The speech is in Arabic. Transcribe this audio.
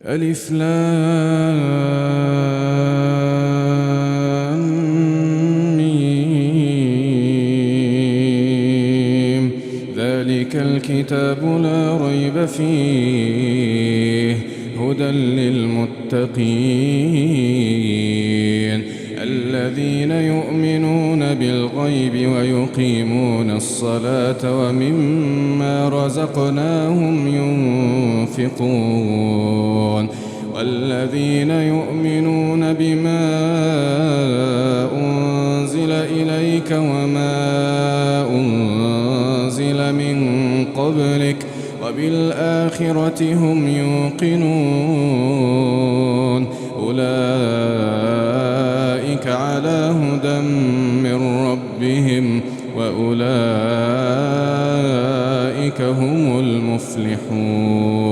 ألف لام ميم. ذلك الكتاب لا ريب فيه هدى للمتقين الذين يؤمنون بالغيب ويقيمون الصلاة ومما رزقناهم ينفقون والذين يؤمنون بما أنزل إليك وما أنزل من قبلك وبالآخرة هم يوقنون أولئك على هدى من ربهم وأولئك هم المفلحون.